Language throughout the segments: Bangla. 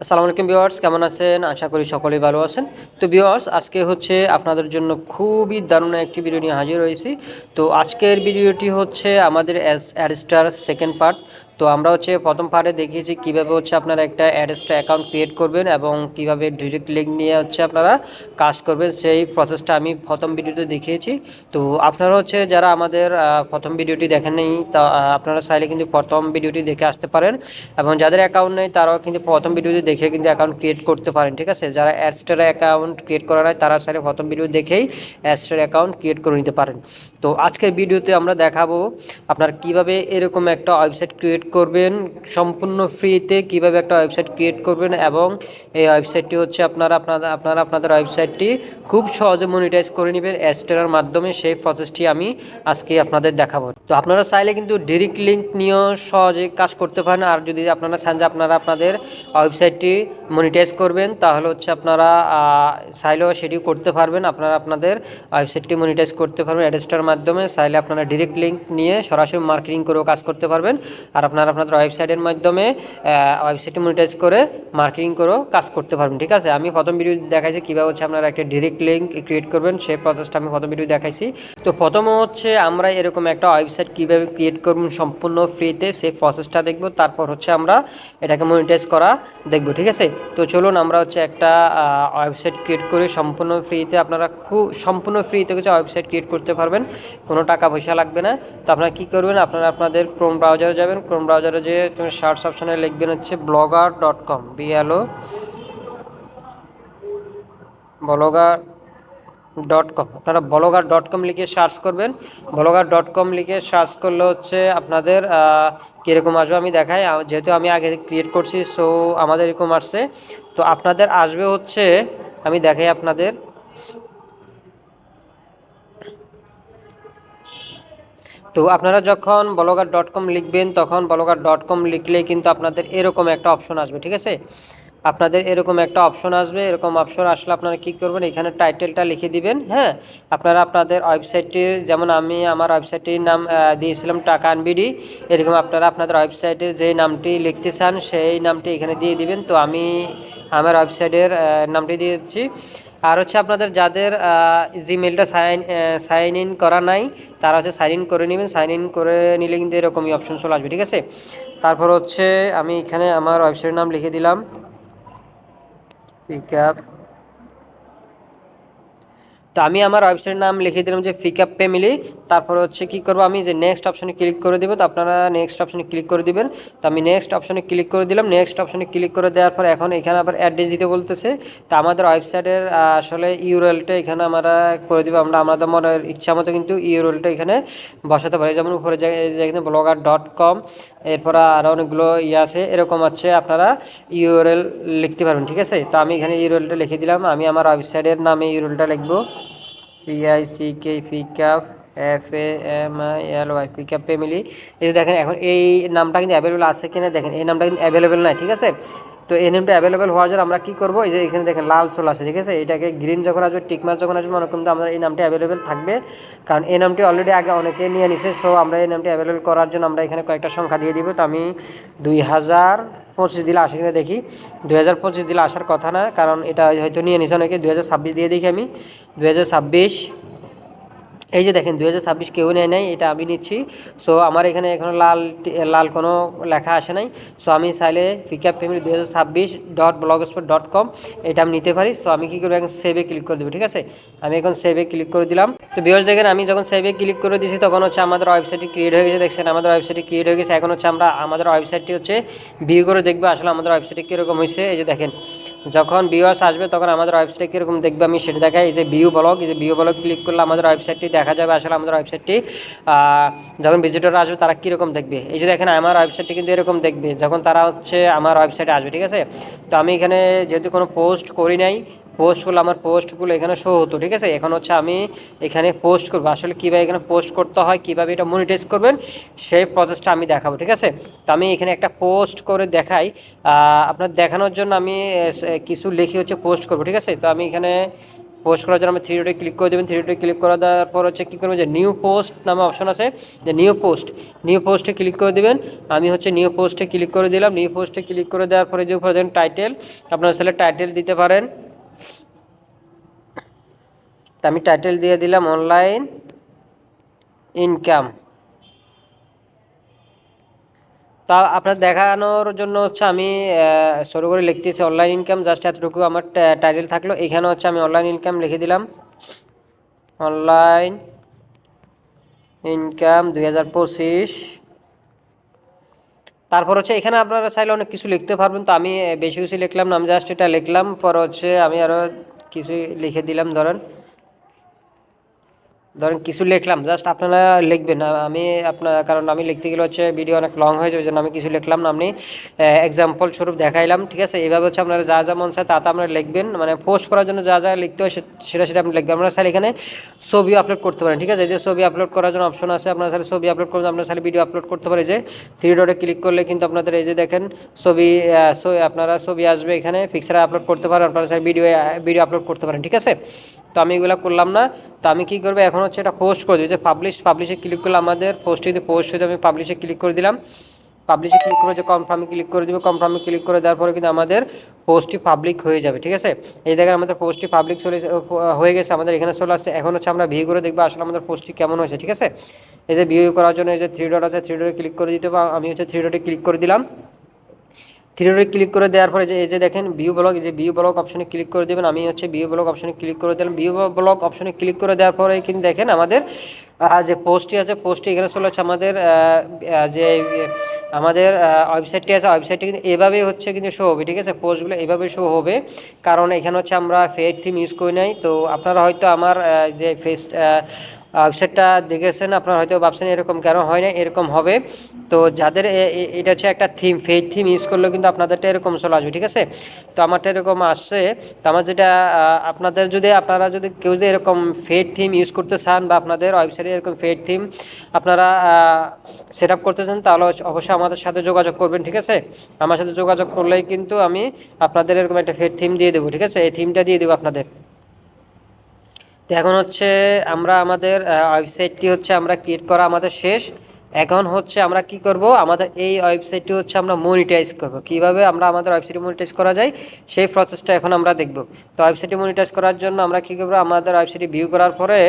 আসসালামু আলাইকুম ভিউয়ার্স, কেমন আছেন? আশা করি সকলেই ভালো আছেন। তো ভিউয়ার্স, আজকে হচ্ছে আপনাদের জন্য খুবই দারুণ একটি ভিডিও নিয়ে হাজির হয়েছি। তো আজকের ভিডিওটি হচ্ছে আমাদের অ্যাডস্টার সেকেন্ড পার্ট। তো আমরা হচ্ছে প্রথম পার্টে দেখিয়েছি কীভাবে হচ্ছে আপনারা একটা অ্যাডস্টার অ্যাকাউন্ট ক্রিয়েট করবেন এবং কিভাবে ডিরেক্ট লিঙ্ক নিয়ে হচ্ছে আপনারা কাজ করবেন, সেই প্রসেসটা আমি প্রথম ভিডিওতে দেখিয়েছি। তো আপনারা হচ্ছে যারা আমাদের প্রথম ভিডিওটি দেখেন নেই, তা আপনারা চাইলে কিন্তু প্রথম ভিডিওটি দেখে আসতে পারেন, এবং যাদের অ্যাকাউন্ট নেই তারাও কিন্তু প্রথম ভিডিওটি দেখে কিন্তু অ্যাকাউন্ট ক্রিয়েট করতে পারেন। ঠিক আছে, যারা অ্যাডস্টার অ্যাকাউন্ট ক্রিয়েট করা নাই তারা চাইলে প্রথম ভিডিও দেখেই অ্যাডস্টার অ্যাকাউন্ট ক্রিয়েট করে নিতে পারেন। তো আজকের ভিডিওতে আমরা দেখাবো আপনারা কিভাবে এরকম একটা ওয়েবসাইট ক্রিয়েট করবেন সম্পূর্ণ ফ্রিতে, কিভাবে একটা ওয়েবসাইট ক্রিয়েট করবেন এবং এই ওয়েবসাইটটি হচ্ছে আপনাদের ওয়েবসাইটটি খুব সহজে মনিটাইজ করে নেবেন অ্যাডস্টারের মাধ্যমে। সেই প্রসেসটি আমি আজকে আপনাদের দেখাবো। তো আপনারা চাইলে কিন্তু ডিরেক্ট লিঙ্ক নিয়েও সহজে কাজ করতে পারেন। আর যদি আপনারা চান যে আপনাদের ওয়েবসাইটটি মনিটাইজ করবেন, তাহলে হচ্ছে আপনারা চাইলেও সেটি করতে পারবেন। আপনাদের ওয়েবসাইটটি মনিটাইজ করতে পারবেন অ্যাডস্টারের মাধ্যমে। চাইলে আপনারা ডিরেক্ট লিঙ্ক নিয়ে সরাসরি মার্কেটিং করেও কাজ করতে পারবেন। আর আপনাদের ওয়েবসাইটের মাধ্যমে ওয়েবসাইটটি মনিটাইজ করে মার্কেটিং করেও কাজ করতে পারবেন। ঠিক আছে, আমি প্রথম ভিডিও দেখাইছি কীভাবে হচ্ছে আপনারা একটা ডিরেক্ট লিঙ্ক ক্রিয়েট করবেন, সেই প্রসেসটা আমি প্রথম ভিডিও দেখাইছি। তো প্রথমে হচ্ছে আমরা এরকম একটা ওয়েবসাইট কীভাবে ক্রিয়েট করবেন সম্পূর্ণ ফ্রিতে, সেই প্রসেসটা দেখব। তারপর হচ্ছে আমরা এটাকে মনিটাইজ করা দেখব। ঠিক আছে, তো চলুন আমরা হচ্ছে একটা ওয়েবসাইট ক্রিয়েট করে সম্পূর্ণ ফ্রিতে, আপনারা সম্পূর্ণ ফ্রিতে হচ্ছে ওয়েবসাইট ক্রিয়েট করতে পারবেন, কোনো টাকা পয়সা লাগবে না। তো আপনারা কী করবেন, আপনাদের ক্রোম ব্রাউজারে যাবেন। ক্রোম ব্রাউজারে যেয়ে সার্চ অপশনে লিখবেন হচ্ছে blogger.com, blogger.com। আপনারা blogger.com লিখে সার্চ করবেন। blogger.com লিখে সার্চ করলে হচ্ছে আপনাদের কীরকম আসবে আমি দেখাই। যেহেতু আমি আগে ক্রিয়েট করছি, সো আমাদের এরকম আসছে। তো আপনাদের আসবে হচ্ছে, আমি দেখাই আপনাদের। তো আপনারা যখন blogger.com লিখবেন, তখন blogger.com লিখলেই কিন্তু আপনাদের এরকম একটা অপশন আসবে। ঠিক আছে, আপনাদের এরকম একটা অপশন আসবে। এরকম অপশন আসলে আপনারা কী করবেন, এখানে টাইটেলটা লিখে দিবেন। হ্যাঁ, আপনারা আপনাদের ওয়েবসাইটটির, যেমন আমি আমার ওয়েবসাইটটির নাম দিয়েছিলাম টাকা আনবিডি, এরকম আপনারা আপনাদের ওয়েবসাইটের যে নামটি লিখতে চান সেই নামটি এখানে দিয়ে দিবেন। তো আমি আমার ওয়েবসাইটের নামটি দিয়ে দিচ্ছি। আর হচ্ছে আপনাদের যাদের জিমেলটা সাইন ইন করা নাই, তারা হচ্ছে সাইন ইন করে নেবেন। সাইন ইন করে নিলে কিন্তু এরকমই অপশন চলে আসবে। ঠিক আছে, তারপর হচ্ছে আমি এখানে আমার ওয়েবসাইটের নাম লিখে দিলাম পিকআপ। তো আমি আমার ওয়েবসাইটের নাম লিখে দিলাম যে পিকআপ ফ্যামিলি। তারপর হচ্ছে কী করবো, আমি যে নেক্সট অপশনে ক্লিক করে দেবো। তো আপনারা নেক্সট অপশনে ক্লিক করে দিবেন। তো আমি নেক্সট অপশনে ক্লিক করে দিলাম। নেক্সট অপশনে ক্লিক করে দেওয়ার পর এখন এখানে আবার অ্যাড্রেস দিতে বলতেছে। তো আমাদের ওয়েবসাইটের আসলে ইউআরএলটা এখানে আমরা করে দেবো। আমরা আমাদের মনের ইচ্ছা মতো কিন্তু ইউআরএলটা এখানে বসাতে পারি। যেমন উপরে যেখানে blogger.com, এরপর আরও অনেকগুলো আছে, এরকম হচ্ছে আপনারা ইউআরএল লিখতে পারবেন। ঠিক আছে, তো আমি এখানে ইউআরএলটা লিখে দিলাম। আমি আমার ওয়েবসাইটের নামে ইউআরএলটা লিখবো পিকআপ FAMILY, পিকআপ ফ্যামিলি। এই দেখেন এখন এই নামটা কিন্তু অ্যাভেলেবেল আছে কিনা দেখেন, এই নামটা কিন্তু অ্যাভেলেবেল নাই। ঠিক আছে, তো এই নামটা অ্যাভেলেবেল হওয়ার জন্য আমরা কী করবো, এই যে এখানে দেখেন লাল চলে আসে। ঠিক আছে, এটাকে গ্রিন যখন আসবে, টিকমার্ক যখন আসবে, মনে কিন্তু আমাদের এই নামটি অ্যাভেলেবেল থাকবে, কারণ এই নামটি অলরেডি আগে অনেকে নিয়ে নিছে। সো আমরা এই নামটি অ্যাভেলেবেল করার জন্য আমরা এখানে কয়েকটা সংখ্যা দিয়ে দিব। তো আমি 2025 দিলে আসে কিনা দেখি। 2025 দিলে আসার কথা না, কারণ এটা হয়তো নিয়ে নিছে অনেকে। 2026 দিয়ে দেখি আমি 2026। এই যে দেখেন 2026 কেউ নেয় নাই, এটা আমি নিচ্ছি। সো আমার এখানে এখনও লাল কোনো লেখা আসে নাই। সো আমি চাইলে পিকআপ ফ্যামিলি 2026.blogspot.com এটা আমি নিতে পারি। সো আমি কী করবো, এখন সেভে ক্লিক করে দেবো। ঠিক আছে, আমি এখন সেভে ক্লিক করে দিলাম। তো ভিউয়ার্স দেখেন, আমি যখন সেভে ক্লিক করে দিয়েছি তখন হচ্ছে আমাদের ওয়েবসাইটটি ক্রিয়েট হয়ে গেছে। দেখছেন আমাদের ওয়েবসাইটটি ক্রিয়েট হয়ে গেছে। এখন হচ্ছে আমরা আমাদের ওয়েবসাইটটি হচ্ছে ভিউ করে দেখবো আসলে আমাদের ওয়েবসাইটটি কীরকম হয়েছে। এই যে দেখেন, যখন ভিউয়ার্স আসবে তখন আমাদের ওয়েবসাইটটি কীরকম দেখবে আমি সেটা দেখাই। এই যে ভিউ ব্লগ, এই যে ভিউ ব্লগ ক্লিক করলে আমাদের ওয়েবসাইটটি দেখা যাবে। আসলে আমাদের ওয়েবসাইটটি যখন ভিজিটররা আসবে তারা কীরকম দেখবে, এই যে দেখেন আমার ওয়েবসাইটটি কিন্তু এরকম দেখবে যখন তারা হচ্ছে আমার ওয়েবসাইটে আসবে। ঠিক আছে, তো আমি এখানে যেহেতু কোনো পোস্ট করি নাই, পোস্ট করলে আমার পোস্টগুলো এখানে শো হতো। ঠিক আছে, এখন হচ্ছে আমি এখানে পোস্ট করবো। আসলে কীভাবে এখানে পোস্ট করতে হয়, কীভাবে এটা মনিটাইজ করবেন, সেই প্রসেসটা আমি দেখাবো। ঠিক আছে, তো আমি এখানে একটা পোস্ট করে দেখাই আপনার দেখানোর জন্য। আমি কিছু লিখে হচ্ছে পোস্ট করবো। ঠিক আছে, তো আমি এখানে পোস্ট করার জন্য আমরা থ্রি ডটে ক্লিক করে দেবেন। থ্রি ডটে ক্লিক করে দেওয়ার পর হচ্ছে কী করবেন, যে নিউ পোস্ট নামে অপশন আছে, যে নিউ পোস্টে ক্লিক করে দেবেন। আমি হচ্ছে নিউ পোস্টে ক্লিক করে দিলাম। নিউ পোস্টে ক্লিক করে দেওয়ার পরে যে উপরে দেন টাইটেল, আপনারা তাহলে টাইটেল দিতে পারেন। তো আমি টাইটেল দিয়ে দিলাম অনলাইন ইনকাম। তা আপনার দেখানোর জন্য হচ্ছে আমি শুরু করে লিখতেছি অনলাইন ইনকাম, জাস্ট এতটুকু আমার টাইটেল থাকলো। এখানে হচ্ছে আমি অনলাইন ইনকাম লিখে দিলাম, অনলাইন ইনকাম 2025। তারপর হচ্ছে এখানে আপনারা চাইলে অনেক কিছু লিখতে পারবেন, তো আমি বেশি কিছু লিখলাম না, আমি জাস্ট এটা লিখলাম। পর হচ্ছে আমি আরও কিছু লিখে দিলাম, ধরেন কিছু লিখলাম, জাস্ট আপনারা লিখবেন। আমি কারণ আমি লিখতে গেলে হচ্ছে ভিডিও অনেক লং হয়ে যাবে, ওই জন্য আমি কিছু লিখলাম না, আপনি এক্সাম্পল স্বরূপ দেখাইলাম, ঠিক আছে। এইভাবে হচ্ছে আপনারা যা যা মন চায় তা আপনারা লিখবেন, মানে পোস্ট করার জন্য যা যা লিখতে হয় সেটা আপনি লিখবেন। আপনারা চাইলে এখানে ছবি আপলোড করতে পারেন, ঠিক আছে। এই যে ছবি আপলোড করার জন্য অপশন আছে, আপনারা চাইলে ছবি আপলোড করবেন, আপনারা চাইলে ভিডিও আপলোড করতে পারেন। যে থ্রি ডটে ক্লিক করলে কিন্তু আপনাদের এই যে দেখেন ছবি, আপনারা ছবি আসবে এখানে, পিকচার আপলোড করতে পারেন, আপনারা চাইলে ভিডিও আপলোড করতে পারেন, ঠিক আছে। তো আমি এগুলো করলাম না। তো আমি কী করবো এখন হচ্ছে এটা পোস্ট করে দিই, যে পাবলিশে ক্লিক করলে আমাদের পোস্টে যদি পোস্ট হয়ে আমি পাবলিশে ক্লিক করে দিলাম। পাবলিশে ক্লিক করে যে কনফার্মে ক্লিক করে দেবো, কনফার্মে ক্লিক করে দেওয়ার পরে কিন্তু আমাদের পোস্টটি পাবলিক হয়ে যাবে, ঠিক আছে। এই জায়গায় আমাদের পোস্টটি পাবলিক হয়ে গেছে, আমাদের এখানে চলে আসছে। এখন হচ্ছে আমরা ভিউ করে দেখবো আসলে আমাদের পোস্টটি কেমন হয়েছে, ঠিক আছে। এই যে ভিউ করার জন্য এই যে থ্রি ডট আছে, থ্রি ডটে ক্লিক করে দিতে হবে। আমি হচ্ছে থ্রি ডটে ক্লিক করে দিলাম। থ্রি ডটে ক্লিক করে দেওয়ার পরে যে এই যে দেখেন ভিউ ব্লগ, এই যে ভিউ ব্লগ অপশনে ক্লিক করে দেবেন। আমি হচ্ছে ভিউ ব্লগ অপশনে ক্লিক করে দিলাম। ভিউ ব্লগ অপশনে ক্লিক করে দেওয়ার পরে কিন্তু দেখেন আমাদের যে পোস্টটি আছে, পোস্টটি এখানে চলে হচ্ছে আমাদের যে আমাদের ওয়েবসাইটটি আছে, ওয়েবসাইটটি কিন্তু এভাবেই হচ্ছে কিন্তু শো হবে, ঠিক আছে। পোস্টগুলো এভাবে শো হবে, কারণ এখানে হচ্ছে আমরা ফেক থিম ইউজ করি নাই। তো আপনারা হয়তো আমার যে ওয়েবসাইটটা দেখেছেন, আপনারা হয়তো ভাবছেন এরকম কেন হয় না, এরকম হবে। তো যাদের এটা হচ্ছে একটা থিম, ফেক থিম ইউজ করলেও কিন্তু আপনাদেরটা এরকম চলে আসবে, ঠিক আছে। তো আমারটা এরকম আসছে। তো আমার যেটা আপনারা যদি কেউ যদি এরকম ফেক থিম ইউজ করতে চান, বা আপনাদের ওয়েবসাইটে এরকম ফেক থিম আপনারা সেট আপ করতে চান, তাহলে অবশ্যই আমাদের সাথে যোগাযোগ করবেন, ঠিক আছে। আমার সাথে যোগাযোগ করলেই কিন্তু আমি আপনাদের এরকম একটা ফেক থিম দিয়ে দেবো, ঠিক আছে। এই থিমটা দিয়ে দেবো আপনাদের। তো এখন হচ্ছে আমরা আমাদের ওয়েবসাইটটি হচ্ছে আমরা ক্রিয়েট করা আমাদের শেষ। এখন হচ্ছে আমরা কি করব, আমাদের এই ওয়েবসাইটটি হচ্ছে আমরা মনিটাইজ করব। কিভাবে আমরা আমাদের ওয়েবসাইটে মনিটাইজ করা যায় সেই প্রসেসটা এখন আমরা দেখব। তো ওয়েবসাইটে মনিটাইজ করার জন্য আমরা কী করবো, আমাদের ওয়েবসাইটে ভিউ করার পরে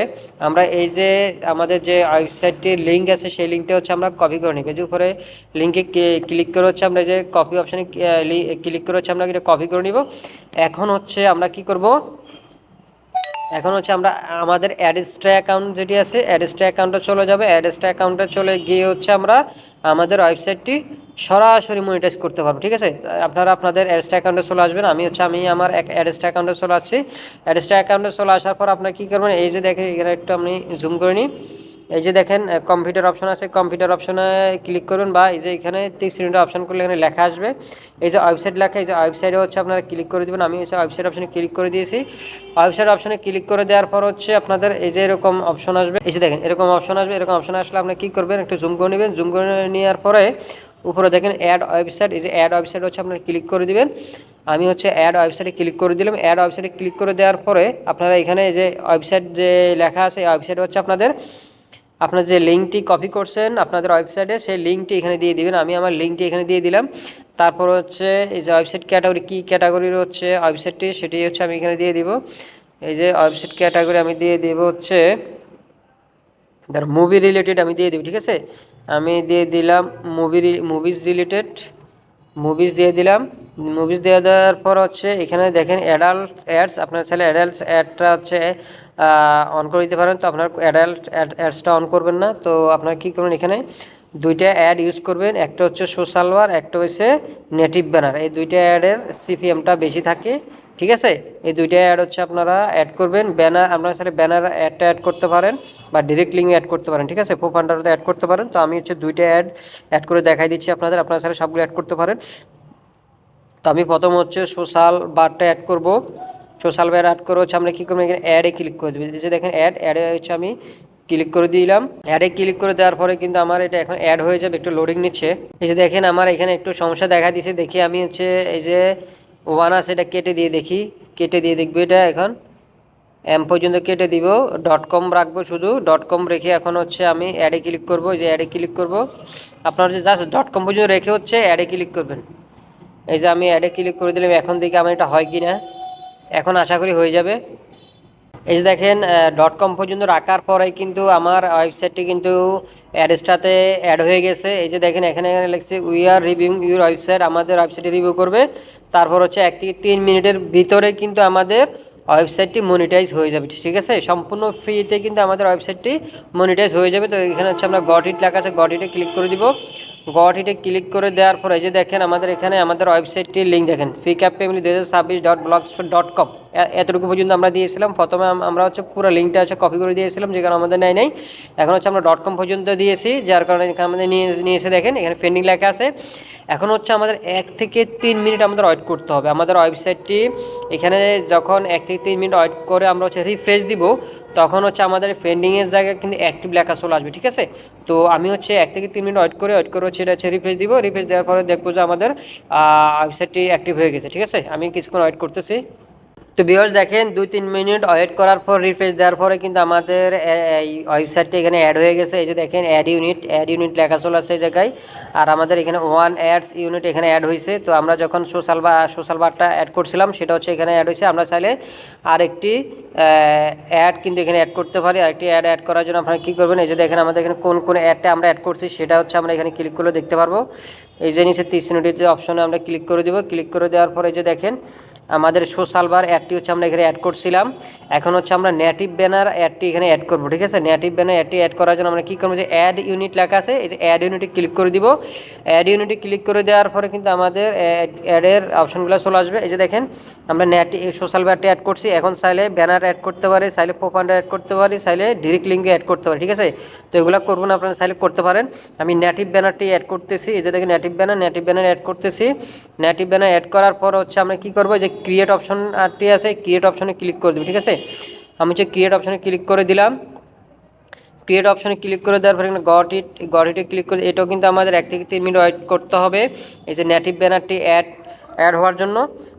আমরা এই যে আমাদের যে ওয়েবসাইটটির লিঙ্ক আছে সেই লিঙ্কটা হচ্ছে আমরা কপি করে নিব। যে উপরে লিঙ্কে ক্লিক করে হচ্ছে আমরা যে কপি অপশানে ক্লিক করে হচ্ছে আমরা এটা কপি করে নিব। এখন হচ্ছে আমরা কি করব, এখন হচ্ছে আমরা আমাদের অ্যাডস্ট্রা অ্যাকাউন্ট যেটি আছে, অ্যাডস্ট্রা অ্যাকাউন্টে চলে যাবে। অ্যাডস্ট্রা অ্যাকাউন্টে চলে গিয়ে হচ্ছে আমরা আমাদের ওয়েবসাইটটি সরাসরি মনিটাইজ করতে পারবো, ঠিক আছে। আপনারা আপনাদের অ্যাডস্ট্রা অ্যাকাউন্টে চলে আসবেন। আমি আমার অ্যাডস্ট্রা অ্যাকাউন্টে চলে আসছি। অ্যাডস্ট্রা অ্যাকাউন্টে চলে আসার পর আপনারা কী করবেন, এই যে দেখেন এখানে একটু আমি জুম করে নিই। এই যে দেখেন কম্পিউটার অপশন আছে, কম্পিউটার অপশনে ক্লিক করবেন, বা এই যে এখানে 30 মিনিট অপশন করলে এখানে লেখা আসবে এই যে ওয়েবসাইট লেখা, এই যে ওয়েবসাইটে হচ্ছে আপনারা ক্লিক করে দেবেন। আমি হচ্ছে ওয়েবসাইট অপশনে ক্লিক করে দিয়েছি। ওয়েবসাইট অপশনে ক্লিক করে দেওয়ার পর হচ্ছে আপনাদের এই যে এরকম অপশন আসবে, এই যে দেখেন এরকম অপশন আসবে। এরকম অপশন আসলে আপনি কী করবেন, একটু জুম করে নেবেন। জুম করে নেওয়ার পরে উপরে দেখেন অ্যাড ওয়েবসাইট, এই যে অ্যাড ওয়েবসাইট হচ্ছে আপনারা ক্লিক করে দিবেন। আমি হচ্ছে অ্যাড ওয়েবসাইটে ক্লিক করে দিলাম। অ্যাড ওয়েবসাইটে ক্লিক করে দেওয়ার পরে আপনারা এখানে যে ওয়েবসাইট যে লেখা আছে, এই ওয়েবসাইট হচ্ছে আপনার যে লিঙ্কটি কপি করছেন আপনাদের ওয়েবসাইটে, সেই লিঙ্কটি এখানে দিয়ে দিবেন। আমি আমার লিঙ্কটি এখানে দিয়ে দিলাম। তারপর হচ্ছে এই যে ওয়েবসাইট ক্যাটাগরি, কী ক্যাটাগরির হচ্ছে ওয়েবসাইটটি সেটি হচ্ছে আমি এখানে দিয়ে দিব। এই যে ওয়েবসাইট ক্যাটাগরি আমি দিয়ে দেব হচ্ছে ধর মুভি রিলেটেড আমি দিয়ে দিব, ঠিক আছে। আমি দিয়ে দিলাম মুভিজ রিলেটেড, মুভিজ দিয়ে দিলাম। মুভিজ দিয়ে দেওয়ার পর হচ্ছে এখানে দেখেন অ্যাডাল্ট অ্যাডস, আপনার ছেলে অ্যাডাল্ট অ্যাডটা হচ্ছে অন করে দিতে পারেন। তো আপনার অ্যাডাল্ট অ্যাডসটা অন করবেন না। তো আপনার কী করবেন, এখানে দুইটা অ্যাড ইউজ করবেন, একটা হচ্ছে সোশ্যাল ওয়ার, একটা হচ্ছে নেটিভ ব্যানার। এই দুইটা অ্যাডের সিপিএমটা বেশি থাকে, ঠিক আছে। এই দুইটা অ্যাড হচ্ছে আপনারা অ্যাড করবেন। ব্যানার আপনার সাথে ব্যানার অ্যাডটা অ্যাড করতে পারেন, বা ডিরেক্ট লিঙ্ক অ্যাড করতে পারেন, ঠিক আছে। প্রোফান্ডারতে অ্যাড করতে পারেন। তো আমি হচ্ছে দুইটা অ্যাড করে দেখাই দিচ্ছি আপনাদের, আপনার সাথে সবগুলো অ্যাড করতে পারেন। তো আমি প্রথম হচ্ছে সোশ্যাল বারটা অ্যাড করব। সোশ্যাল বার অ্যাড করে হচ্ছে আমরা কী করবো, এখানে অ্যাডে ক্লিক করে দেবো। যে দেখেন অ্যাডে হচ্ছে আমি ক্লিক করে দিলাম। অ্যাডে ক্লিক করে দেওয়ার পরে কিন্তু আমার এটা এখন অ্যাড হয়ে যাবে, একটু লোডিং নিচ্ছে। এই যে দেখেন আমার এখানে একটু সমস্যা দেখা দিয়েছে, দেখি আমি হচ্ছে এই যে ওয়ান আছে এটা কেটে দিয়ে দেখি, কেটে দিয়ে দেখবো এটা এখন। এম পর্যন্ত কেটে দিব, .com রাখবো, শুধু .com রেখে এখন হচ্ছে আমি অ্যাডে ক্লিক করব। এই যে অ্যাডে ক্লিক করব, আপনারা যে জাস্ট .com পর্যন্ত রেখে হচ্ছে অ্যাডে ক্লিক করবেন। এই যে আমি অ্যাডে ক্লিক করে দিলাম, এখন দেখি আমার এটা হয় কি না, এখন আশা করি হয়ে যাবে। এই যে দেখেন .com পর্যন্ত রাখার পরে কিন্তু আমার ওয়েবসাইটটি কিন্তু অ্যাড্রেসটাতে অ্যাড হয়ে গেছে। এই যে দেখেন এখানে লিখছে we are reviewing your website, আমাদের ওয়েবসাইটে রিভিউ করবে। তারপর হচ্ছে 1 থেকে 3 মিনিটের ভিতরে কিন্তু আমাদের ওয়েবসাইটটি মনিটাইজ হয়ে যাবে, ঠিক আছে। সম্পূর্ণ ফ্রিতে কিন্তু আমাদের ওয়েবসাইটটি মনিটাইজ হয়ে যাবে। তো এখানে হচ্ছে আমরা গট ইট লেখা আছে, গট ইটে ক্লিক করে দিব। গট ইটে ক্লিক করে দেওয়ার পর এই যে দেখেন আমাদের এখানে আমাদের ওয়েবসাইটটির লিঙ্ক দেখেন, fcapfamily2026.com, এতটুকু পর্যন্ত আমরা দিয়েছিলাম। প্রথমে আমরা হচ্ছে পুরো লিঙ্কটা হচ্ছে কপি করে দিয়েছিলাম, যেখানে আমাদের নাই। এখন হচ্ছে আমরা .com পর্যন্ত দিয়েছি, যার কারণে এখানে আমাদের নিয়েছে দেখেন এখানে পেন্ডিং লেখা আছে। এখন হচ্ছে আমাদের 1 থেকে 3 মিনিট আমাদের ওয়েট করতে হবে। আমাদের ওয়েবসাইটটি এখানে যখন 1 থেকে 3 মিনিট ওয়েট করে আমরা হচ্ছে রিফ্রেশ দিব, তখন হচ্ছে আমাদের পেন্ডিংয়ের জায়গায় কিন্তু অ্যাক্টিভ লেখা চলে আসবে, ঠিক আছে। তো আমি হচ্ছে 1 থেকে 3 মিনিট ওয়েট করে হচ্ছে এটা হচ্ছে রিফ্রেশ দিব। রিফ্রেশ দেওয়ার পরে দেখবো যে আমাদের ওয়েবসাইটটি অ্যাক্টিভ হয়ে গেছে, ঠিক আছে। আমি কিছুক্ষণ ওয়েট করতেছি। তো ভিউয়ার্স দেখেন 2-3 মিনিট ওয়েট করার পর রিফ্রেশ দেওয়ার পরে কিন্তু আমাদের এই ওয়েবসাইটটা এখানে অ্যাড হয়ে গেছে। এই যে দেখেন অ্যাড ইউনিট লেখা চলে আসছে এই জায়গায়। আর আমাদের এখানে 1 অ্যাডস ইউনিট এখানে অ্যাড হয়েছে। তো আমরা যখন সোশ্যাল বারটা অ্যাড করছিলাম সেটা হচ্ছে এখানে অ্যাড হয়েছে। আমরা চাইলে আরেকটি অ্যাড কিন্তু এখানে অ্যাড করতে পারি। আরেকটি অ্যাড করার জন্য আপনারা কী করবেন, এই যে দেখেন আমাদের এখানে কোন অ্যাডটা আমরা অ্যাড করছি সেটা হচ্ছে আমরা এখানে ক্লিক করলে দেখতে পারবো। এই যে নিচে 30 মিনিটের অপশনে আমরা ক্লিক করে দেবো। ক্লিক করে দেওয়ার পরে যে দেখেন আমাদের সোশ্যাল বার অ্যাডটি হচ্ছে আমরা এখানে অ্যাড করছিলাম। এখন হচ্ছে আমরা নেটিভ ব্যানার অ্যাডটি এখানে অ্যাড করবো, ঠিক আছে। নেটিভ ব্যানার অ্যাডটি অ্যাড করার জন্য আমরা কী করবো, যে অ্যাড ইউনিট লেখা আছে, এই যে অ্যাড ইউনিটে ক্লিক করে দিব। অ্যাড ইউনিটে ক্লিক করে দেওয়ার পরে কিন্তু আমাদের অ্যাডের অপশনগুলো চলে আসবে। এই যে দেখেন আমরা সোশ্যাল বারটি অ্যাড করছি। এখন চাইলে ব্যানার অ্যাড করতে পারি, চাইলে প্রোফাইল অ্যাড করতে পারি, চাইলে ডিরেক্ট লিঙ্কে অ্যাড করতে পারি, ঠিক আছে। তো এগুলো করবো না, আপনারা চাইলে করতে পারেন। আমি নেটিভ ব্যানারটি অ্যাড করতেছি। এই যে দেখেন নেটিভ ব্যানার অ্যাড করতেছি। নেটিভ ব্যানার অ্যাড করার পর হচ্ছে আমরা কী করবো, যে ক্রিয়েট অপশনটি আছে, ক্রিয়েট অপশনে ক্লিক করে দেবো, ঠিক আছে। আমি হচ্ছে ক্রিয়েট অপশনে ক্লিক করে দিলাম। ক্রিয়েট অপশনে ক্লিক করে দেওয়ার পরে গট ইটে ক্লিক করে, এটাও কিন্তু আমাদের 1 থেকে 3 মিনিট ওয়েট করতে হবে এই যে নেটিভ ব্যানারটি অ্যাড হওয়ার জন্য।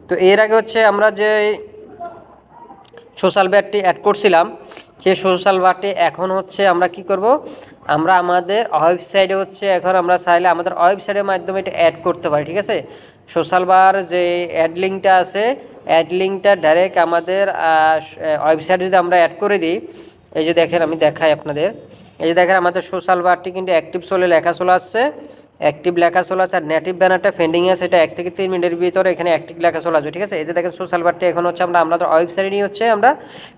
তো এর আগে হচ্ছে আমরা যে সোশ্যাল বারটি অ্যাড করছিলাম, সেই সোশ্যাল বারটি এখন হচ্ছে আমরা কি করব, আমরা আমাদের ওয়েবসাইটে হচ্ছে এখন আমরা চাইলে আমাদের ওয়েবসাইটের মাধ্যমে এটা অ্যাড করতে পারি, ঠিক আছে। সোশ্যাল বার যে অ্যাড লিঙ্কটা আছে, অ্যাড লিঙ্কটা ডাইরেক্ট আমাদের ওয়েবসাইটে যদি আমরা অ্যাড করে দিই, এই যে দেখেন আমি দেখাই আপনাদের। এই যে দেখেন আমাদের সোশ্যাল বারটি কিন্তু অ্যাক্টিভ লেখা চলে আসছে, অ্যাক্টিভ লেখা চলে আসছে। আর নেটিভ ব্যানারটা পেন্ডিং আছে, এটা 1 থেকে 3 মিনিটের ভিতরে এখানে অ্যাক্টিভ লেখা চলে আসবে, ঠিক আছে। এই যে দেখেন সোশ্যাল বারটি এখন হচ্ছে আমাদের ওয়েবসাইটে নিয়ে হচ্ছে আমরা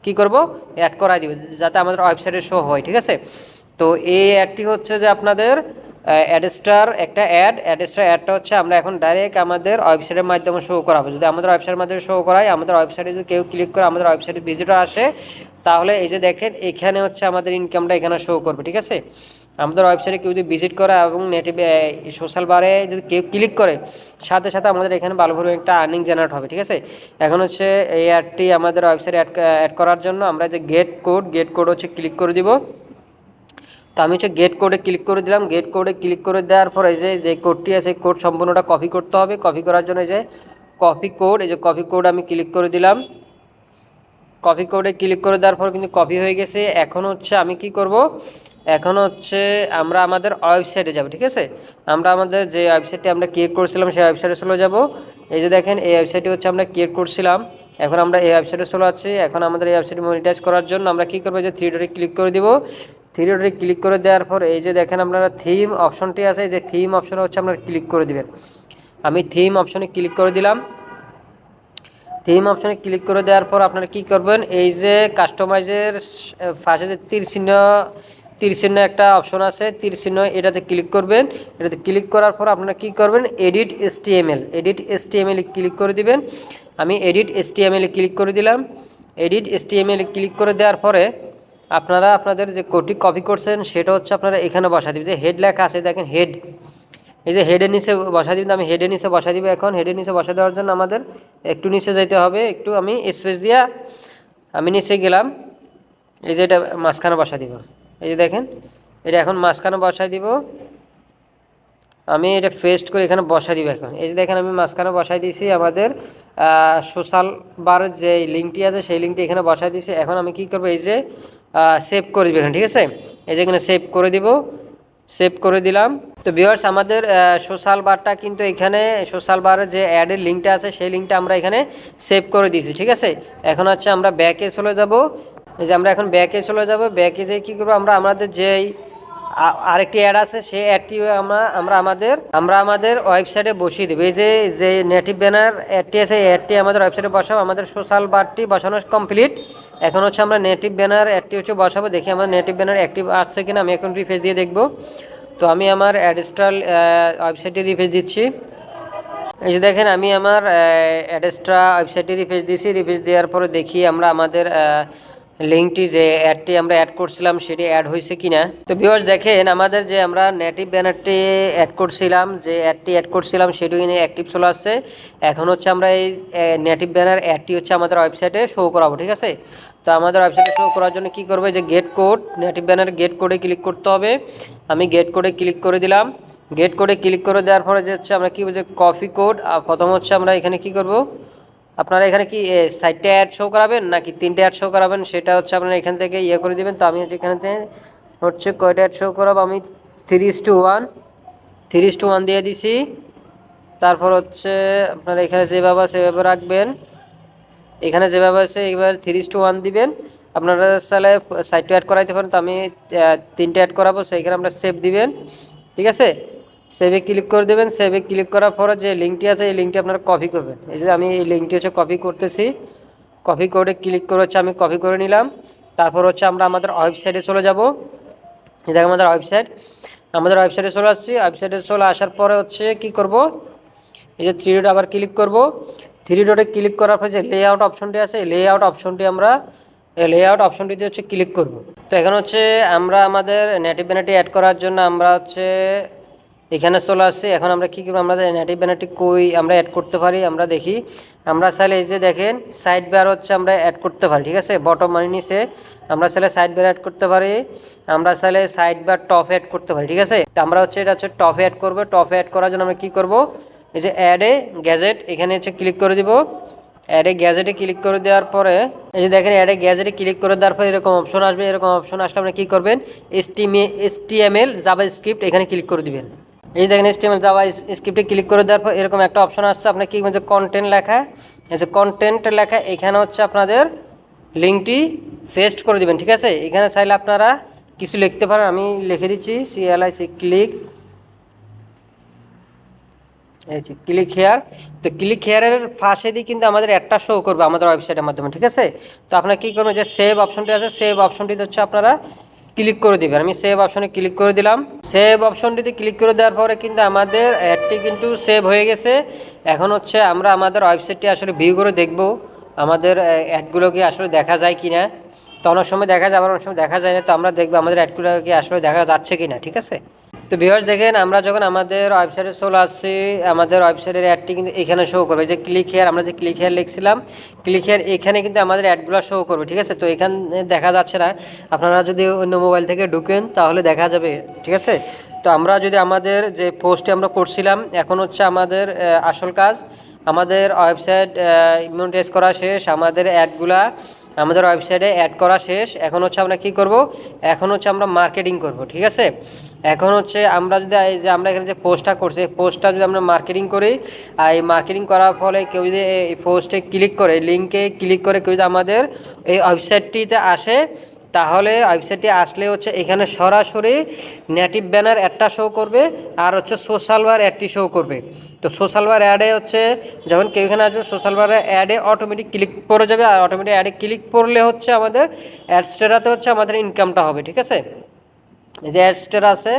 কী করব, অ্যাড করাই দিব, যাতে আমাদের ওয়েবসাইটে শো হয়, ঠিক আছে। তো এই অ্যাডটি হচ্ছে যে আপনাদের অ্যাডস্টার একটা অ্যাডটা হচ্ছে আমরা এখন ডাইরেক্ট আমাদের ওয়েবসাইটের মাধ্যমে শো করাবো। যদি আমাদের ওয়েবসাইটের মাধ্যমে শো করাই, আমাদের ওয়েবসাইটে যদি কেউ ক্লিক করে আমাদের ওয়েবসাইটে ভিজিটর আসে, তাহলে এই যে দেখেন এখানে হচ্ছে আমাদের ইনকামটা এখানে শো করবে, ঠিক আছে। আমাদের ওয়েবসাইটে কেউ যদি ভিজিট করে এবং নেটিভ সোশ্যাল বারে যদি কেউ ক্লিক করে, সাথে সাথে আমাদের এখানে ভালোভাবে একটা আর্নিং জেনারেট হবে, ঠিক আছে। এখন হচ্ছে এই অ্যাডটি আমাদের ওয়েবসাইটে অ্যাড করার জন্য আমরা যে গেট কোড হচ্ছে ক্লিক করে দিব। তো আমি হচ্ছে গেট কোডে ক্লিক করে দিলাম। গেট কোডে ক্লিক করে দেওয়ার পর এই যে কোডটি আছে, কোড সম্পূর্ণটা কপি করতে হবে। কপি করার জন্য এই যে কপি কোড আমি ক্লিক করে দিলাম। কপি কোডে ক্লিক করে দেওয়ার পর কিন্তু কপি হয়ে গেছে। এখন হচ্ছে আমি কি করব, এখন হচ্ছে আমরা আমাদের ওয়েবসাইটে যাব, ঠিক আছে। আমরা আমাদের যে ওয়েবসাইটটি আমরা ক্রিয়েট করছিলাম সেই ওয়েবসাইটে চলে যাব। এই যে দেখেন এই ওয়েবসাইটটি হচ্ছে আমরা ক্রিয়েট করছিলাম, এখন আমরা এই ওয়েবসাইটে চলে যাচ্ছি। এখন আমাদের এই ওয়েবসাইটে মনিটাইজ করার জন্য আমরা কী করবো, যে 3 ডটে ক্লিক করে দিব। 3 ডটে ক্লিক করে দেওয়ার পর এই যে দেখেন আপনারা থিম অপশনটি আছে, এই যে থিম অপশনে হচ্ছে আপনারা ক্লিক করে দিবেন। আমি থিম অপশনে ক্লিক করে দিলাম। থিম অপশনে ক্লিক করে দেওয়ার পর আপনারা কী করবেন, এই যে কাস্টমাইজের পাশে যে তীর চিহ্ন একটা অপশন আছে, তীর চিহ্ন, এটাতে ক্লিক করবেন। এটাতে ক্লিক করার পর আপনারা কী করবেন, এডিট এসটিএমএল ক্লিক করে দিবেন। আমি এডিট এসটিএমএল ক্লিক করে দিলাম। এডিট এসটিএমএল ক্লিক করে দেওয়ার পরে আপনারা আপনাদের যে কোডটি কপি করছেন সেটা হচ্ছে আপনারা এখানে বসা দিবেন। যে হেড লেখা আছে দেখেন, হেড, এই যে হেডের নিচে বসা দিবেন। আমি হেডের নিচে বসা দিব। এখন হেডের নিচে বসা দেওয়ার জন্য আমাদের একটু নিচে যেতে হবে, একটু আমি স্পেস দিয়া আমি নিচে গেলাম। এই যে এটা মাঝখানে বসা দিব, এই যে দেখেন এটা এখন মাঝখানে বসাই দিব। আমি এটা পেস্ট করে এখানে বসাই দিব। এখন এই যে দেখেন আমি মাঝখানে বসাই দিয়েছি আমাদের সোশ্যাল বার যে লিঙ্কটি আছে সেই লিঙ্কটি এখানে বসাই দিয়েছি। এখন আমি কি করব, এই যে সেভ করে দিব এখানে, ঠিক আছে। এই যে এখানে সেভ করে দিব, সেভ করে দিলাম। তো ভিউয়ার্স আমাদের সোশ্যাল বারটা কিন্তু এখানে সোশ্যাল বারের যে অ্যাডের লিঙ্কটা আছে সেই লিঙ্কটা আমরা এখানে সেভ করে দিয়েছি, ঠিক আছে। এখন হচ্ছে আমরা ব্যাকে চলে যাব। এই যে আমরা এখন ব্যাকে চলে যাব। ব্যাকে যেয়ে কী করবো, আমরা আমাদের যেই আরেকটি অ্যাড আছে সেই অ্যাডটি আমরা আমাদের ওয়েবসাইটে বসিয়ে দেবো। এই যে নেটিভ ব্যানার অ্যাডটি আছে এই অ্যাডটি আমাদের ওয়েবসাইটে বসাবো। আমাদের সোশ্যাল বারটি বসানো কমপ্লিট। এখন হচ্ছে আমরা নেটিভ ব্যানার অ্যাডটি হচ্ছে বসাবো। দেখি আমার নেটিভ ব্যানার অ্যাক্টিভ আছে কিনা, আমি এখন রিফ্রেশ দিয়ে দেখব। তো আমি আমার অ্যাডস্ট্রাল ওয়েবসাইটে রিফ্রেশ দিচ্ছি। এই যে দেখেন আমি আমার অ্যাডস্ট্রা ওয়েবসাইটে রিফ্রেশ দিয়েছি। রিফ্রেশ দেওয়ার পরে দেখি আমরা আমাদের লিঙ্কটি যে অ্যাডটি আমরা অ্যাড করছিলাম সেটি অ্যাড হয়েছে কিনা। তো ভিউয়ার্স দেখেন আমাদের যে আমরা নেটিভ ব্যানারটি অ্যাড করছিলাম, যে অ্যাডটি অ্যাড করছিলাম সেটি অ্যাক্টিভ চলে আসছে। এখন হচ্ছে আমরা এই নেটিভ ব্যানার অ্যাডটি হচ্ছে আমাদের ওয়েবসাইটে শো করাবো, ঠিক আছে। তো আমাদের ওয়েবসাইটে শো করার জন্য কী করবে, যে gate code, native banner gate কোডে ক্লিক করতে হবে। আমি গেট কোডে ক্লিক করে দিলাম। গেট কোডে ক্লিক করে দেওয়ার পরে যে হচ্ছে আমরা কী বলছি কপি কোড। প্রথম হচ্ছে আমরা এখানে কি করব, আপনারা এখানে কি সাইটটা অ্যাড শো করাবেন নাকি 3টে অ্যাড শো করাবেন সেটা হচ্ছে আপনারা এখান থেকে করে দিবেন। তো আমি এখানে হচ্ছে কয়টা অ্যাড শো করাবো, আমি 3:1 3:1 দিয়ে দিছি। তারপর হচ্ছে আপনারা এখানে যেভাবে সেভাবে রাখবেন, এখানে যেভাবে আছে এবার 3:1 দিবেন। আপনারা চাইলে সাইটটা অ্যাড করাইতে পারেন। তো আমি 3টে অ্যাড করাবো, সেইখানে আপনারা সেভ দিবেন, ঠিক আছে। সেভে ক্লিক করে দেবেন। সেভে ক্লিক করার পরে যে লিঙ্কটি আছে এই লিঙ্কটি আপনারা কপি করবেন। এই যে আমি এই লিঙ্কটি হচ্ছে কপি করতেছি। কপি করে ক্লিক করে হচ্ছে আমি কপি করে নিলাম। তারপর হচ্ছে আমরা আমাদের ওয়েবসাইটে চলে যাব। এই দেখেন আমাদের ওয়েবসাইটে চলে আসছি। ওয়েবসাইটে চলে আসার পরে হচ্ছে কি করব, এই যে 3 ডট আবার ক্লিক করব। 3 ডটে ক্লিক করার পরে যে লেআউট অপশনটি আছে এই লেআউট অপশনটি আমরা লেআউট অপশনটিতে হচ্ছে ক্লিক করব। তো এখন হচ্ছে আমরা আমাদের নেটিভ ব্যানারটি অ্যাড করার জন্য আমরা হচ্ছে এখানে চলে আসছি। এখন আমরা কী করবো, আমাদের নেটিভ ব্যানারটি কই আমরা অ্যাড করতে পারি আমরা দেখি। আমরা চাইলে এই যে দেখেন সাইড বার হচ্ছে আমরা অ্যাড করতে পারি, ঠিক আছে। বটম মানে নিচে আমরা চাইলে সাইড বার অ্যাড করতে পারি, আমরা চাইলে সাইড বার টপ অ্যাড করতে পারি, ঠিক আছে। তো আমরা হচ্ছে এটা হচ্ছে টপ অ্যাড করবো। টপ অ্যাড করার জন্য আমরা কী করব, এই যে অ্যাডে গ্যাজেট এখানে হচ্ছে ক্লিক করে দিব। অ্যাডে গ্যাজেটে ক্লিক করে দেওয়ার পরে এই যে দেখেন অ্যাডে গ্যাজেটে ক্লিক করে দেওয়ার পরে এরকম অপশন আসবে। এরকম অপশন আসলে আপনি কী করবেন, HTML জাভাস্ক্রিপ্ট এখানে ক্লিক করে দিবেন। এই দেখেন HTML জাভাস্ক্রিপ্টে ক্লিক করে দেওয়ার পর এরকম একটা অপশন আসছে। আপনার কি বলছে কন্টেন্ট লেখা, এই যে কন্টেন্ট লেখা এখানে হচ্ছে আপনাদের লিঙ্কটি পেস্ট করে দিবেন, ঠিক আছে। এখানে চাইলে আপনারা কিছু লিখতে পারেন, আমি লিখে দিচ্ছি CLIC ক্লিক, এই যে ক্লিক হেয়ার। তো ক্লিক হেয়ারের ফাঁসে দিয়ে কিন্তু আমাদের একটা শো করবে আমাদের ওয়েবসাইটের মাধ্যমে, ঠিক আছে। তো আপনারা কী করবেন, যে সেভ অপশনটি আছে সেভ অপশনটিতে হচ্ছে আপনারা ক্লিক করে দেবেন। আমি সেভ অপশনে ক্লিক করে দিলাম। সেভ অপশনটিতে ক্লিক করে দেওয়ার পরে কিন্তু আমাদের অ্যাডটি কিন্তু সেভ হয়ে গেছে। এখন হচ্ছে আমরা আমাদের ওয়েবসাইটটি আসলে ভিউ করে দেখব আমাদের অ্যাডগুলোকে আসলে দেখা যায় কি না। তো অনেক সময় দেখা যায়, আবার অনেক সময় দেখা যায় না। তো আমরা দেখবো আমাদের অ্যাডগুলোকে আসলে দেখা যাচ্ছে কি না, ঠিক আছে। তো ভিউয়ার্স দেখেন আমরা যখন আমাদের ওয়েবসাইটে চলে আসছি, আমাদের ওয়েবসাইটের অ্যাডটি কিন্তু এখানে শো করবে। যে ক্লিক হেয়ার, আমরা যে ক্লিক হেয়ার লিখছিলাম, ক্লিক হেয়ার এখানে কিন্তু আমাদের অ্যাডগুলো শো করবে, ঠিক আছে। তো এখানে দেখা যাচ্ছে না, আপনারা যদি অন্য মোবাইল থেকে ঢুকেন তাহলে দেখা যাবে, ঠিক আছে। তো আমরা যদি আমাদের যে পোস্টটি আমরা করছিলাম, এখন হচ্ছে আমাদের আসল কাজ, আমাদের ওয়েবসাইট মনিটাইজ করা শেষ, আমাদের অ্যাডগুলা আমাদের ওয়েবসাইটে অ্যাড করা শেষ। এখন হচ্ছে আমরা কী করব, এখন হচ্ছে আমরা মার্কেটিং করব, ঠিক আছে। এখন হচ্ছে আমরা যদি এই যে আমরা এখানে যে পোস্টটা করছি এই পোস্টটা যদি আমরা মার্কেটিং করি, আর এই মার্কেটিং করার ফলে কেউ যদি এই পোস্টে ক্লিক করে, লিঙ্কে ক্লিক করে কেউ যদি আমাদের এই ওয়েবসাইটটিতে আসে, তাহলে ওয়েবসাইটে আসলে হচ্ছে এখানে সরাসরি নেটিভ ব্যানার একটা শো করবে আর হচ্ছে সোশ্যাল বার অ্যাডটি শো করবে। তো সোশ্যাল বার অ্যাডে হচ্ছে যখন কেউ এখানে আসবে সোশ্যাল বার অ্যাডে অটোমেটিক ক্লিক পড়ে যাবে, আর অটোমেটিক অ্যাডে ক্লিক পড়লে হচ্ছে আমাদের অ্যাডস্টেরাতে হচ্ছে আমাদের ইনকামটা হবে, ঠিক আছে। এই যে অ্যাডস্টার আছে,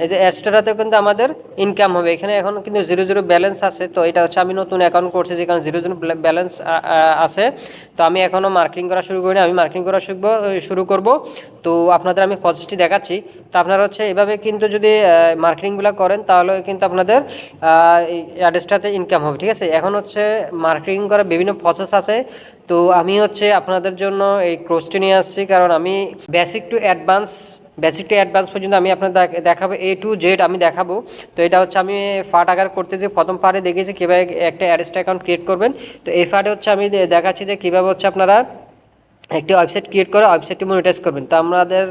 এই যে অ্যাডস্টারাতেও কিন্তু আমাদের ইনকাম হবে। এখানে এখন কিন্তু 0 ব্যালেন্স আছে। তো এটা হচ্ছে আমি নতুন অ্যাকাউন্ট করছি যেখানে 0 ব্যালেন্স আছে। তো আমি এখনও মার্কেটিং করা শুরু করিনি, আমি মার্কেটিং করা শুরু করব। তো আপনাদের আমি প্রসেসটি দেখাচ্ছি। তো আপনারা হচ্ছে এভাবে কিন্তু যদি মার্কেটিংগুলো করেন তাহলে কিন্তু আপনাদের অ্যাডস্টারতে ইনকাম হবে, ঠিক আছে। এখন হচ্ছে মার্কেটিং করার বিভিন্ন প্রসেস আছে। তো আমি হচ্ছে আপনাদের জন্য এই কোর্সটি নিয়ে আসছি, কারণ আমি basic to advance basic to advance পর্যন্ত আমি আপনার দেখাবো, A to Z আমি দেখাবো। তো এটা হচ্ছে আমি পার্ট আকার করতেছি। প্রথম পার্টে দেখিয়েছি কীভাবে একটা অ্যাডস্টার অ্যাকাউন্ট ক্রিয়েট করবেন। তো এই পার্টে হচ্ছে আমি দেখাচ্ছি যে কীভাবে হচ্ছে আপনারা একটি ওয়েবসাইট ক্রিয়েট করে ওয়েবসাইটটি মনিটাইজ করবেন। তো আমাদের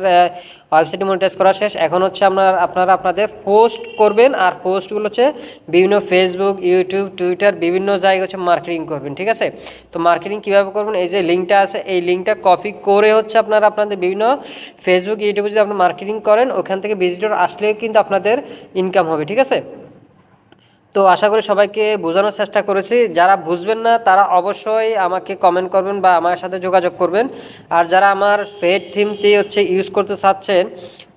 ওয়েবসাইটটি মনিটাইজ করা শেষ। এখন হচ্ছে আপনারা আপনাদের পোস্ট করবেন, আর পোস্টগুলো হচ্ছে বিভিন্ন ফেসবুক, ইউটিউব, টুইটার বিভিন্ন জায়গায় হচ্ছে মার্কেটিং করবেন, ঠিক আছে। তো মার্কেটিং কীভাবে করবেন, এই যে লিঙ্কটা আছে এই লিঙ্কটা কপি করে হচ্ছে আপনারা আপনাদের বিভিন্ন ফেসবুক, ইউটিউবে যদি আপনারা মার্কেটিং করেন, ওখান থেকে ভিজিটর আসলে কিন্তু আপনাদের ইনকাম হবে, ঠিক আছে। তো আশা করি সবাইকে বোঝানোর চেষ্টা করেছি। যারা বুঝবেন না তারা অবশ্যই আমাকে কমেন্ট করবেন বা আমার সাথে যোগাযোগ করবেন। আর যারা আমার পেড থিমটি হচ্ছে ইউজ করতে চাচ্ছেন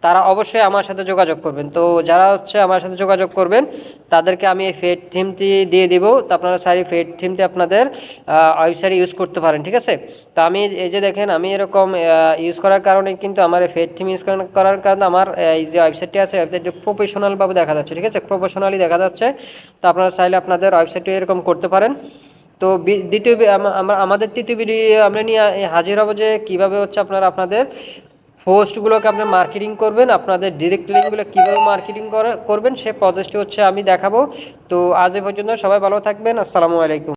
তারা অবশ্যই আমার সাথে যোগাযোগ করবেন। তো যারা হচ্ছে আমার সাথে যোগাযোগ করবেন তাদেরকে আমি এই পেড থিমটি দিয়ে দিব। তো আপনারা চাইলে পেড থিমটি আপনাদের ওয়েবসাইটে ইউজ করতে পারেন, ঠিক আছে। তো আমি এই যে দেখেন আমি এরকম ইউজ করার কারণে কিন্তু আমার এই পেড থিম ইউজ করার কারণে আমার এই যে ওয়েবসাইটটি আছে ওয়েবসাইটটি প্রফেশনালভাবে দেখা যাচ্ছে, ঠিক আছে, প্রফেশনালি দেখা যাচ্ছে। তো আপনারা চাইলে আপনাদের ওয়েবসাইটে এরকম করতে পারেন। তো দ্বিতীয় আমাদের তৃতীয় ভিডিও আমরা নিয়ে হাজির হব যে কীভাবে হচ্ছে আপনারা আপনাদের পোস্টগুলোকে আপনার মার্কেটিং করবেন, আপনাদের ডিরেক্ট লিঙ্কগুলো কীভাবে মার্কেটিং করবেন সে প্রসেসটি হচ্ছে আমি দেখাবো। তো আজ এ পর্যন্ত, সবাই ভালো থাকবেন। আসসালামু আলাইকুম।